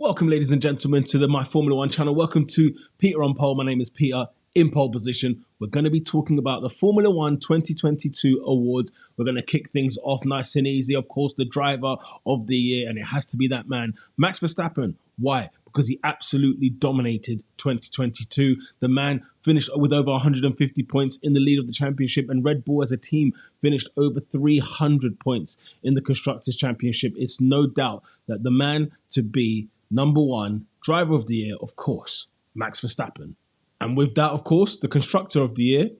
Welcome, ladies and gentlemen, to the My Formula One channel. Welcome to Peter on Pole. My name is Peter, in pole position. We're going to be talking about the Formula One 2022 awards. We're going to kick things off nice and easy. Of course, the driver of the year, and it has to be that man, Max Verstappen. Why? Because he absolutely dominated 2022. The man finished with over 150 points in the lead of the championship, and Red Bull as a team finished over 300 points in the Constructors' Championship. It's no doubt that the man to be number one driver of the year, of course, Max Verstappen. And with that, of course, the constructor of the year,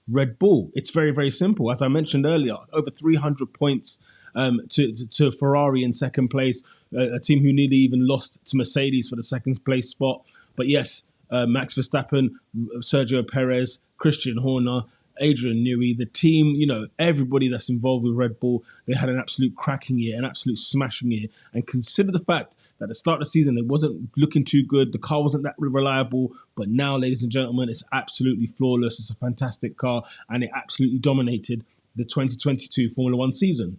Red Bull. It's very, very simple. As I mentioned earlier, over 300 points to Ferrari in second place, a team who nearly even lost to Mercedes for the second place spot. But yes, Max Verstappen, Sergio Perez, Christian Horner, Adrian Newey, the team, everybody that's involved with Red Bull, they had an absolute cracking year, an absolute smashing year. And consider the fact that at the start of the season, it wasn't looking too good. The car wasn't that reliable. But now, ladies and gentlemen, it's absolutely flawless. It's a fantastic car, and it absolutely dominated the 2022 Formula One season.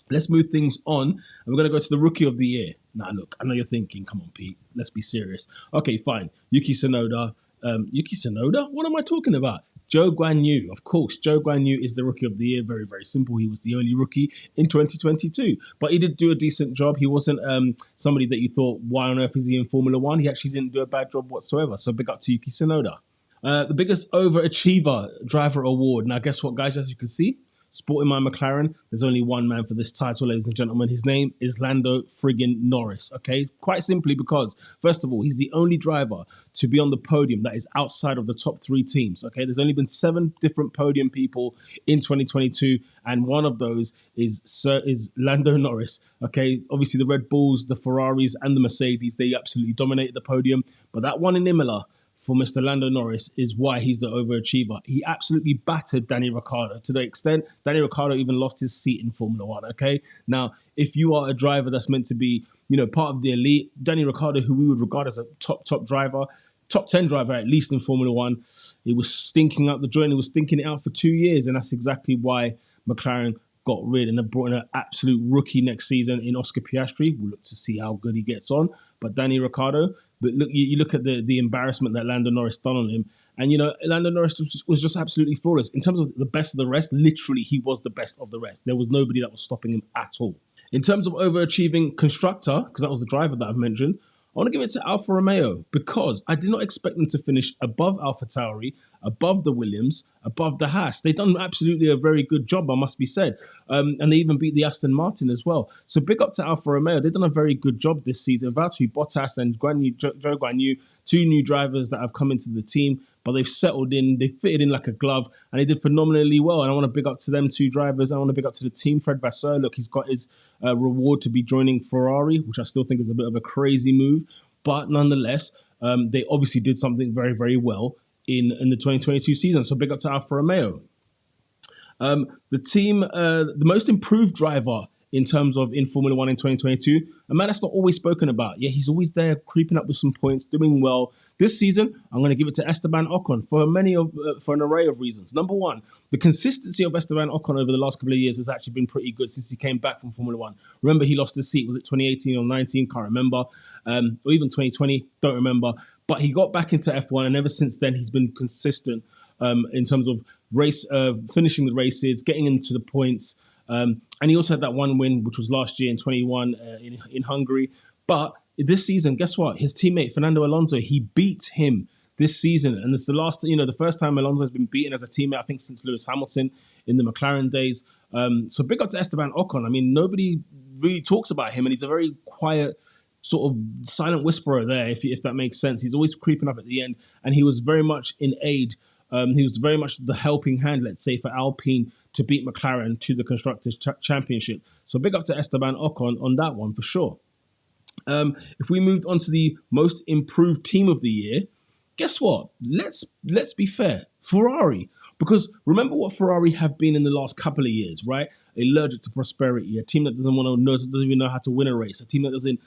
Let's move things on, and we're going to go to the Rookie of the Year. Now, look, I know you're thinking, come on, Pete, let's be serious. Okay, fine. Yuki Tsunoda. Yuki Tsunoda? What am I talking about? Zhou Guanyu, of course. Zhou Guanyu is the Rookie of the Year. Very, very simple. He was the only rookie in 2022. But he did do a decent job. He wasn't somebody that you thought, why on earth is he in Formula One? He actually didn't do a bad job whatsoever. So big up to Yuki Tsunoda. The biggest Overachiever driver award. Now, guess what, guys? As you can see, sporting my McLaren, there's only one man for this title, ladies and gentlemen. His name is Lando friggin' Norris, okay? Quite simply because, first of all, he's the only driver to be on the podium that is outside of the top three teams, okay? There's only been 7 different podium people in 2022, and one of those is Lando Norris, okay? Obviously, the Red Bulls, the Ferraris, and the Mercedes, they absolutely dominated the podium, but that one in Imola for Mr. Lando Norris is why he's the overachiever. He absolutely battered Danny Ricciardo to the extent Danny Ricciardo even lost his seat in Formula One, okay? Now, if you are a driver that's meant to be, part of the elite, Danny Ricciardo, who we would regard as a top driver, top 10 driver at least in Formula One, he was stinking out the joint. He was stinking it out for 2 years, and that's exactly why McLaren got rid and have brought in an absolute rookie next season in Oscar Piastri. We'll look to see how good he gets on. But Danny Ricciardo, but look, you look at the embarrassment that Lando Norris done on him, and Lando Norris was just absolutely flawless in terms of the best of the rest. Literally, he was the best of the rest. There was nobody that was stopping him at all. In terms of overachieving constructor, because that was the driver that I've mentioned, I want to give it to Alfa Romeo because I did not expect them to finish above AlphaTauri, above the Williams, above the Haas. They've done absolutely a very good job, I must be said. And they even beat the Aston Martin as well. So big up to Alfa Romeo. They've done a very good job this season. Valtteri Bottas and Zhou Guanyu, 2 new drivers that have come into the team, but they've settled in, they fitted in like a glove, and they did phenomenally well. And I want to big up to them 2 drivers. I want to big up to the team. Fred Vasseur, look, he's got his reward to be joining Ferrari, which I still think is a bit of a crazy move. But nonetheless, they obviously did something very, very well in the 2022 season. So big up to Alfa Romeo. The team, the most improved driver in terms of in Formula One in 2022, a man that's not always spoken about. Yeah, he's always there, creeping up with some points, doing well. This season, I'm going to give it to Esteban Ocon for an array of reasons. Number one, the consistency of Esteban Ocon over the last couple of years has actually been pretty good since he came back from Formula One. Remember, he lost his seat. Was it 2018 or 19? Can't remember. Or even 2020, don't remember. But he got back into F1, and ever since then, he's been consistent in terms of finishing the races, getting into the points. And he also had that one win, which was last year in 21 in Hungary. But this season, guess what? His teammate, Fernando Alonso, he beat him this season. And it's the first time Alonso has been beaten as a teammate, I think, since Lewis Hamilton in the McLaren days. So big up to Esteban Ocon. I mean, nobody really talks about him, and he's a very quiet, sort of silent whisperer there, if that makes sense. He's always creeping up at the end, and he was very much in aid. He was very much the helping hand, let's say, for Alpine to beat McLaren to the Constructors' Championship. So big up to Esteban Ocon on that one for sure. If we moved on to the most improved team of the year, guess what? Let's be fair. Ferrari. Because remember what Ferrari have been in the last couple of years, right? Allergic to prosperity, a team that doesn't even know how to win a race, a team that doesn't,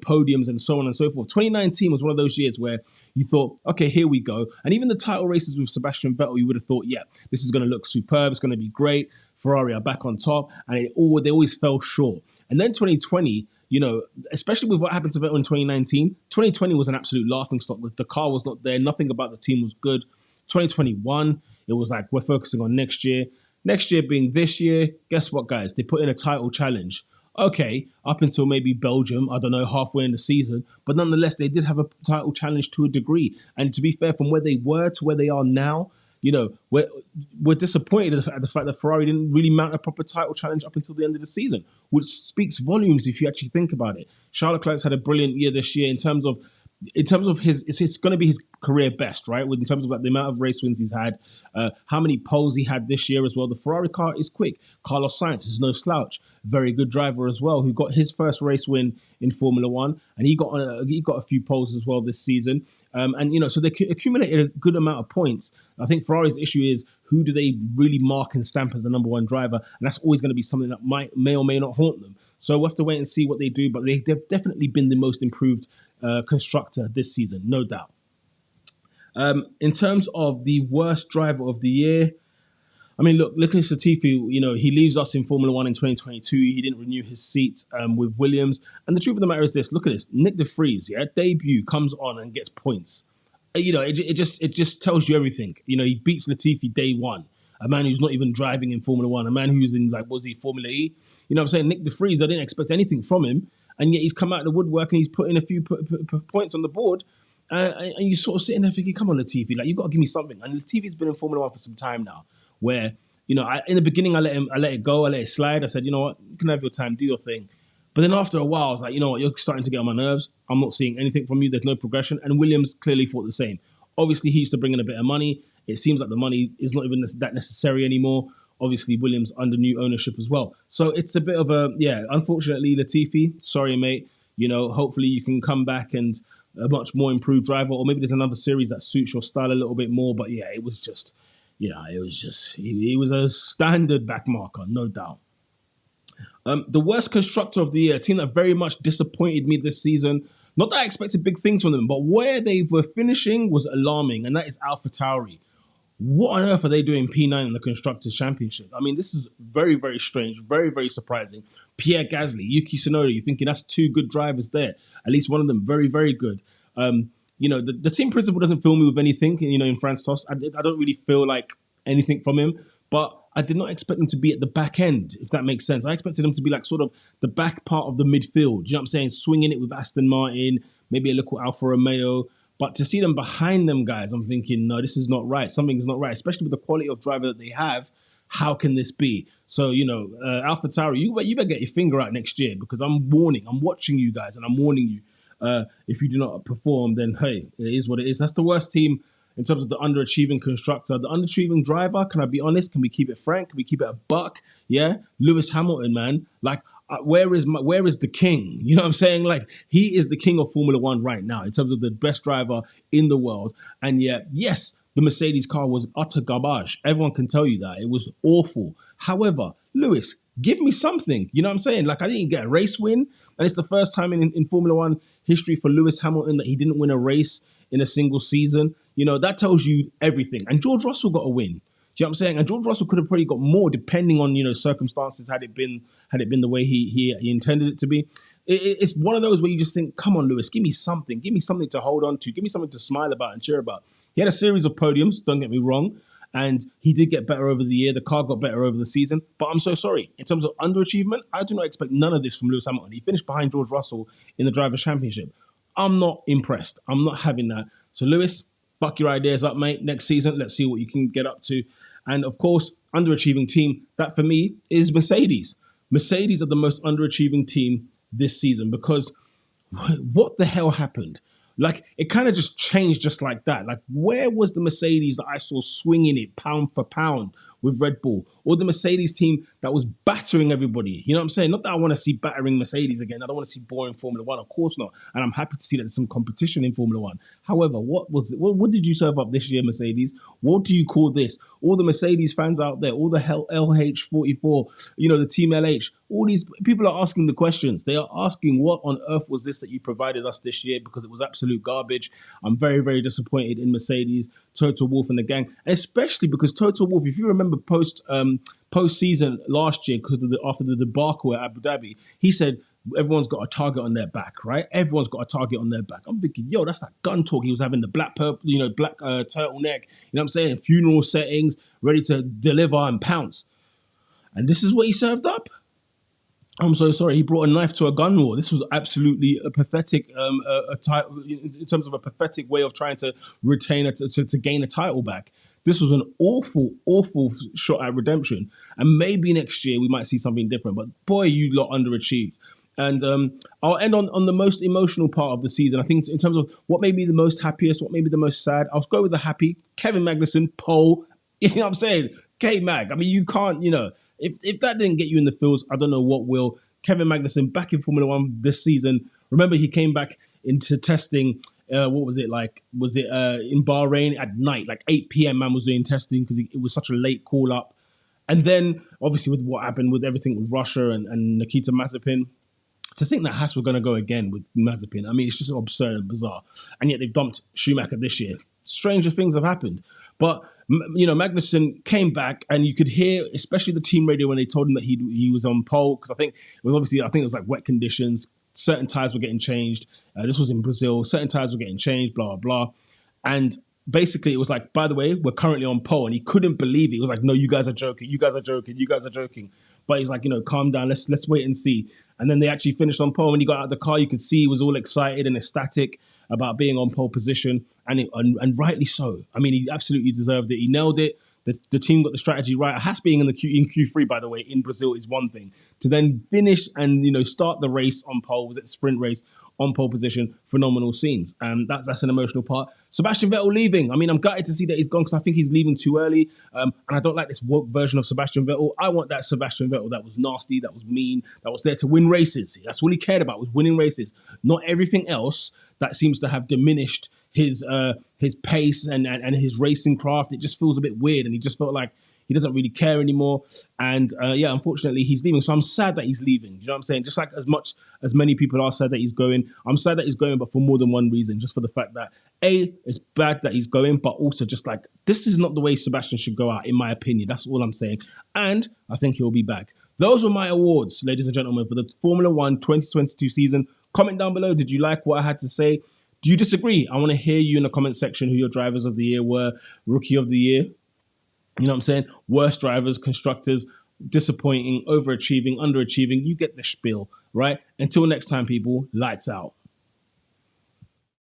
podiums and so on and so forth. 2019 was one of those years where you thought, okay, here we go. And even the title races with Sebastian Vettel, you would have thought, yeah, this is going to look superb. It's going to be great. Ferrari are back on top, and they always fell short. And then 2020, you know, especially with what happened to Vettel in 2019. 2020 was an absolute laughing stock. The car was not there. Nothing about the team was good. 2021, it was like, we're focusing on next year. Next year being this year, guess what, guys? They put in a title challenge. Okay, up until maybe Belgium, I don't know, halfway in the season, but nonetheless, they did have a title challenge to a degree. And to be fair, from where they were to where they are now, you know, we're disappointed at the fact that Ferrari didn't really mount a proper title challenge up until the end of the season, which speaks volumes if you actually think about it. Charles Leclerc's had a brilliant year this year in terms of his, it's going to be his career best, right? In terms of like the amount of race wins he's had, how many poles he had this year as well. The Ferrari car is quick. Carlos Sainz is no slouch, very good driver as well, who got his first race win in Formula One, and he got a few poles as well this season. And you know, so they accumulated a good amount of points. I think Ferrari's issue is, who do they really mark and stamp as the number one driver, and that's always going to be something that may or may not haunt them. So we'll have to wait and see what they do, but they've definitely been the most improved constructor this season, no doubt. In terms of the worst driver of the year, I mean, look at Latifi. You know, he leaves us in Formula One in 2022. He didn't renew his seat with Williams. And the truth of the matter is this: look at this. Nick de Vries, debut, comes on and gets points. You know, it just tells you everything. You know, he beats Latifi day one. A man who's not even driving in Formula One. A man who's in, like, was he Formula E? You know what I'm saying? Nick de Vries, I didn't expect anything from him, and yet he's come out of the woodwork and he's put in a few points on the board. And you sort of sitting there thinking, come on, Latifi, like, you've got to give me something. And Latifi's been in Formula One for some time now, where, you know, in the beginning, I let it go, I let it slide. I said, you know what, you can have your time, do your thing. But then after a while, I was like, you know what, you're starting to get on my nerves. I'm not seeing anything from you. There's no progression. And Williams clearly thought the same. Obviously, he used to bring in a bit of money. It seems like the money is not even that necessary anymore. Obviously, Williams under new ownership as well. So it's a bit of a, unfortunately, Latifi, sorry, mate. You know, hopefully you can come back and a much more improved driver, or maybe there's another series that suits your style a little bit more. But yeah, it was just, he was a standard backmarker, no doubt. The worst constructor of the year, a team that very much disappointed me this season. Not that I expected big things from them, but where they were finishing was alarming, and that is AlphaTauri. What on earth are they doing P9 in the Constructors' Championship? I mean, this is very, very strange, very, very surprising. Pierre Gasly, Yuki Tsunoda, you're thinking that's two good drivers there. At least one of them very, very good. You know, the team principal doesn't fill me with anything, you know, in France Toss. I don't really feel like anything from him, but I did not expect him to be at the back end, if that makes sense. I expected him to be like sort of the back part of the midfield. You know what I'm saying? Swinging it with Aston Martin, maybe a little Alfa Romeo. But to see them behind them, guys, I'm thinking, no, this is not right. Something's not right, especially with the quality of driver that they have. How can this be? So, you know, AlphaTauri, you better get your finger out next year, because I'm watching you guys, and I'm warning you. If you do not perform, then hey, it is what it is. That's the worst team in terms of the underachieving constructor. The underachieving driver, can I be honest? Can we keep it frank? Can we keep it a buck? Yeah, Lewis Hamilton, man. Like, where is the king? You know what I'm saying? Like, he is the king of Formula One right now in terms of the best driver in the world. And yet, yes, the Mercedes car was utter garbage. Everyone can tell you that. It was awful. However, Lewis, give me something. You know what I'm saying? Like, I didn't get a race win. And it's the first time in Formula One history for Lewis Hamilton that he didn't win a race in a single season. You know, that tells you everything. And George Russell got a win. Do you know what I'm saying? And George Russell could have probably got more depending on, you know, circumstances had it been the way he intended it to be. It's one of those where you just think, come on, Lewis, give me something to hold on to, give me something to smile about and cheer about. He had a series of podiums, don't get me wrong, and he did get better over the year. The car got better over the season, but I'm so sorry. In terms of underachievement, I do not expect none of this from Lewis Hamilton. He finished behind George Russell in the Drivers' Championship. I'm not impressed. I'm not having that. So Lewis, buck your ideas up, mate. Next season, let's see what you can get up to. And of course, underachieving team, that for me is Mercedes. Mercedes are the most underachieving team this season, because what the hell happened? Like, it kind of just changed just like that. Like, where was the Mercedes that I saw swinging it pound for pound with Red Bull? Or the Mercedes team that was battering everybody? You know what I'm saying? Not that I want to see battering Mercedes again. I don't want to see boring Formula One. Of course not. And I'm happy to see that there's some competition in Formula One. However, what did you serve up this year, Mercedes? What do you call this? All the Mercedes fans out there, all the LH44, you know, the Team LH, all these people are asking the questions. They are asking, what on earth was this that you provided us this year? Because it was absolute garbage. I'm very, very disappointed in Mercedes, Toto Wolff and the gang, especially because Toto Wolff, if you remember post-season last year, because after the debacle at Abu Dhabi, he said everyone's got a target on their back, right? Everyone's got a target on their back. I'm thinking, yo, that's that gun talk. He was having the black purple, black turtleneck, you know what I'm saying? Funeral settings, ready to deliver and pounce. And this is what he served up. I'm so sorry. He brought a knife to a gun war. This was absolutely a pathetic, in terms of a pathetic way of trying to retain to gain a title back. This was an awful, awful shot at redemption. And maybe next year we might see something different. But boy, you lot underachieved. And I'll end on the most emotional part of the season. I think in terms of what made me the most happiest, what made me the most sad, I'll go with the happy. Kevin Magnussen, pole. You know what I'm saying? K-Mag. I mean, you can't, if that didn't get you in the fields, I don't know what will. Kevin Magnussen back in Formula One this season. Remember, he came back into testing. What was it like? Was it in Bahrain at night, like 8 p.m. Man was doing testing because it was such a late call up. And then, obviously, with what happened with everything with Russia and Nikita Mazepin, to think that Haas were going to go again with Mazepin, I mean, it's just absurd and bizarre. And yet they've dumped Schumacher this year. Stranger things have happened. But Magnussen came back, and you could hear, especially the team radio, when they told him that he was on pole, because I think it was like wet conditions. Certain tires were getting changed. This was in Brazil. Certain tires were getting changed. Blah blah blah. And basically, it was like, by the way, we're currently on pole, and he couldn't believe it. He was like, no, you guys are joking. You guys are joking. You guys are joking. But he's like, calm down. Let's wait and see. And then they actually finished on pole. When he got out of the car, you could see he was all excited and ecstatic about being on pole position, and rightly so. I mean, he absolutely deserved it. He nailed it. The team got the strategy right. Haas being in Q3, by the way, in Brazil is one thing. To then finish and start the race on pole, was it sprint race on pole position? Phenomenal scenes, and that's an emotional part. Sebastian Vettel leaving. I mean, I'm gutted to see that he's gone because I think he's leaving too early, and I don't like this woke version of Sebastian Vettel. I want that Sebastian Vettel that was nasty, that was mean, that was there to win races. That's all he cared about, was winning races, not everything else that seems to have diminished his pace and his racing craft. It just feels a bit weird, and he just felt like he doesn't really care anymore. And unfortunately, he's leaving. So I'm sad that he's leaving. You know what I'm saying? Just like as much as many people are sad that he's going, I'm sad that he's going, but for more than one reason. Just for the fact that it's bad that he's going, but also just like, this is not the way Sebastian should go out, in my opinion. That's all I'm saying. And I think he'll be back. Those were my awards, ladies and gentlemen, for the Formula One 2022 season. Comment down below. Did you like what I had to say? Do you disagree? I want to hear you in the comment section who your drivers of the year were, rookie of the year. You know what I'm saying? Worst drivers, constructors, disappointing, overachieving, underachieving. You get the spiel, right? Until next time, people, lights out.